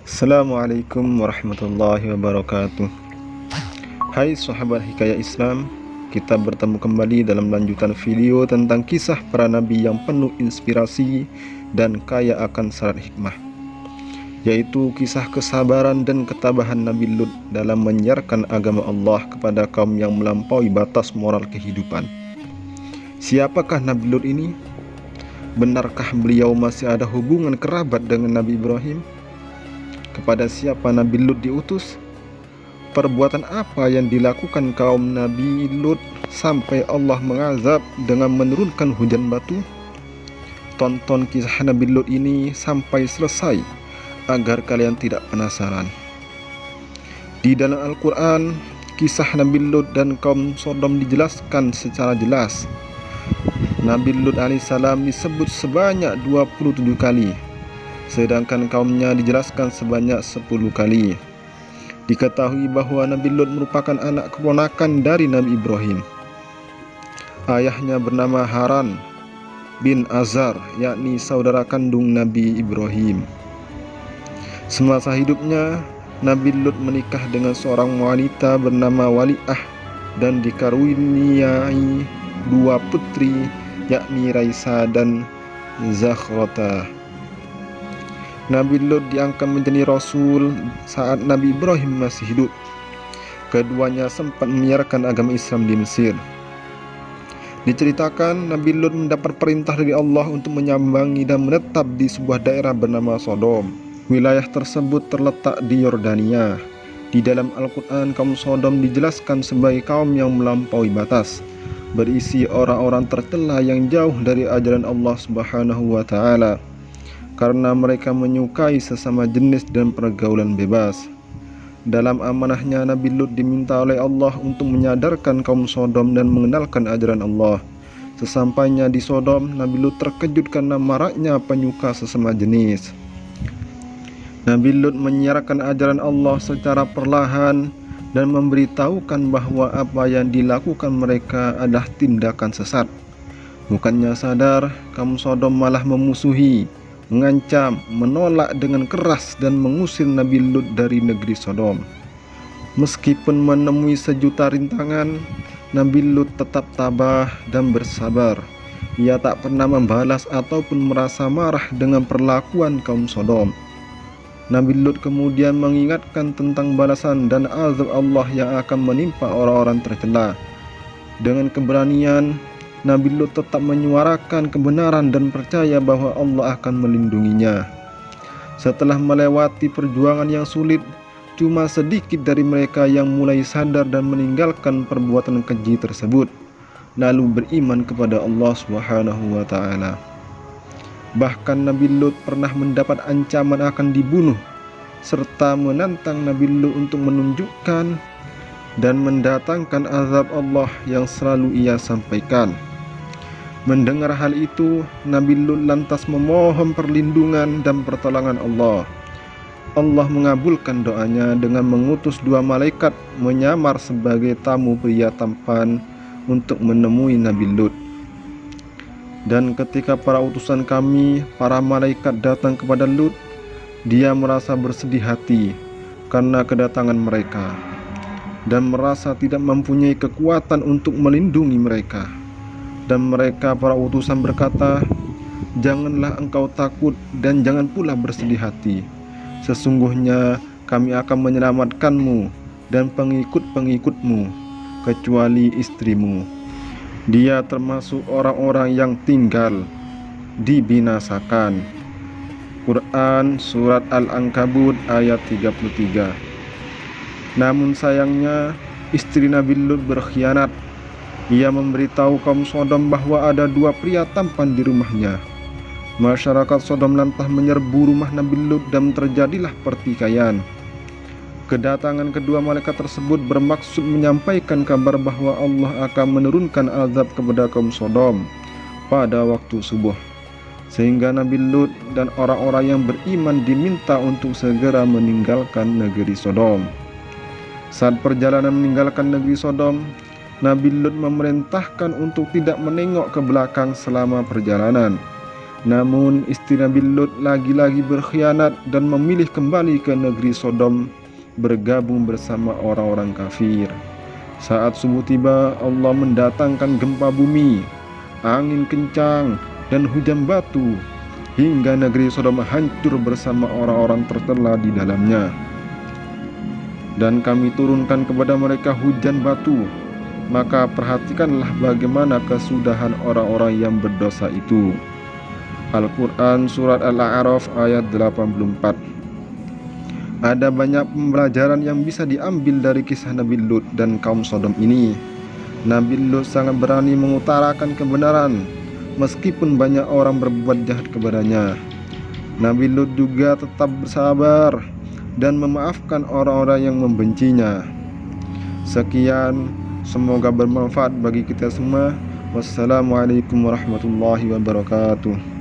Assalamualaikum warahmatullahi wabarakatuh. Hai sahabat Hikayat Islam, kita bertemu kembali dalam lanjutan video tentang kisah para nabi yang penuh inspirasi dan kaya akan syarat hikmah, yaitu kisah kesabaran dan ketabahan Nabi Lut dalam menyiarkan agama Allah kepada kaum yang melampaui batas moral kehidupan. Siapakah Nabi Lut ini? Benarkah beliau masih ada hubungan kerabat dengan Nabi Ibrahim? Kepada siapa Nabi Lut diutus? Perbuatan apa yang dilakukan kaum Nabi Lut sampai Allah mengazab dengan menurunkan hujan batu? Tonton kisah Nabi Lut ini sampai selesai agar kalian tidak penasaran. Di dalam Al-Quran, kisah Nabi Lut dan kaum Sodom dijelaskan secara jelas. Nabi Lut alaihissalam disebut sebanyak 27 kali, sedangkan kaumnya dijelaskan sebanyak 10 kali. Diketahui bahwa Nabi Lut merupakan anak keponakan dari Nabi Ibrahim. Ayahnya bernama Haran bin Azar, yakni saudara kandung Nabi Ibrahim. Semasa hidupnya, Nabi Lut menikah dengan seorang wanita bernama Wali'ah dan dikaruniai 2 putri, yakni Raisa dan Zakhrata. Nabi Lut diangkat menjadi Rasul saat Nabi Ibrahim masih hidup. Keduanya sempat menyiarkan agama Islam di Mesir. Diceritakan Nabi Lut mendapat perintah dari Allah untuk menyambangi dan menetap di sebuah daerah bernama Sodom. Wilayah tersebut terletak di Yordania. Di dalam Al-Quran, kaum Sodom dijelaskan sebagai kaum yang melampaui batas, berisi orang-orang tercela yang jauh dari ajaran Allah Subhanahu wa Ta'ala, karena mereka menyukai sesama jenis dan pergaulan bebas. Dalam amanahnya, Nabi Lut diminta oleh Allah untuk menyadarkan kaum Sodom dan mengenalkan ajaran Allah. Sesampainya di Sodom, Nabi Lut terkejut karena maraknya penyuka sesama jenis. Nabi Lut menyiarkan ajaran Allah secara perlahan dan memberitahukan bahwa apa yang dilakukan mereka adalah tindakan sesat. Bukannya sadar, kaum Sodom malah memusuhi, mengancam, menolak dengan keras dan mengusir Nabi Lut dari negeri Sodom. Meskipun menemui sejuta rintangan, Nabi Lut tetap tabah dan bersabar. Ia tak pernah membalas ataupun merasa marah dengan perlakuan kaum Sodom. Nabi Lut kemudian mengingatkan tentang balasan dan azab Allah yang akan menimpa orang-orang tercela. Dengan keberanian, Nabi Lut tetap menyuarakan kebenaran dan percaya bahwa Allah akan melindunginya. Setelah melewati perjuangan yang sulit, cuma sedikit dari mereka yang mulai sadar dan meninggalkan perbuatan keji tersebut, lalu beriman kepada Allah Subhanahu wa Ta'ala. Bahkan Nabi Lut pernah mendapat ancaman akan dibunuh, serta menantang Nabi Lut untuk menunjukkan dan mendatangkan azab Allah yang selalu ia sampaikan. Mendengar hal itu, Nabi Lut lantas memohon perlindungan dan pertolongan Allah. Allah mengabulkan doanya dengan mengutus 2 malaikat menyamar sebagai tamu pria tampan untuk menemui Nabi Lut. Dan ketika para utusan kami, para malaikat datang kepada Lut, dia merasa bersedih hati karena kedatangan mereka dan merasa tidak mempunyai kekuatan untuk melindungi mereka. Dan mereka para utusan berkata, "Janganlah engkau takut dan jangan pula bersedih hati. Sesungguhnya kami akan menyelamatkanmu dan pengikut-pengikutmu kecuali istrimu. Dia termasuk orang-orang yang tinggal dibinasakan." Quran Surat Al-Ankabut ayat 33. Namun sayangnya, istri Nabi Lut berkhianat. Ia memberitahu kaum Sodom bahwa ada 2 pria tampan di rumahnya. Masyarakat Sodom lantas menyerbu rumah Nabi Lut dan terjadilah pertikaian. Kedatangan kedua malaikat tersebut bermaksud menyampaikan kabar bahwa Allah akan menurunkan azab kepada kaum Sodom pada waktu subuh, sehingga Nabi Lut dan orang-orang yang beriman diminta untuk segera meninggalkan negeri Sodom. Saat perjalanan meninggalkan negeri Sodom, Nabi Lut memerintahkan untuk tidak menengok ke belakang selama perjalanan. Namun istri Nabi Lut lagi-lagi berkhianat dan memilih kembali ke negeri Sodom, bergabung bersama orang-orang kafir. Saat subuh tiba, Allah mendatangkan gempa bumi, angin kencang, dan hujan batu, hingga negeri Sodom hancur bersama orang-orang tercela di dalamnya. Dan kami turunkan kepada mereka hujan batu. Maka perhatikanlah bagaimana kesudahan orang-orang yang berdosa itu. Al-Quran Surat Al-A'raf ayat 84. Ada banyak pembelajaran yang bisa diambil dari kisah Nabi Lut dan kaum Sodom ini. Nabi Lut sangat berani mengutarakan kebenaran meskipun banyak orang berbuat jahat kepadanya. Nabi Lut juga tetap bersabar dan memaafkan orang-orang yang membencinya. Sekian, semoga bermanfaat bagi kita semua. Wassalamualaikum warahmatullahi wabarakatuh.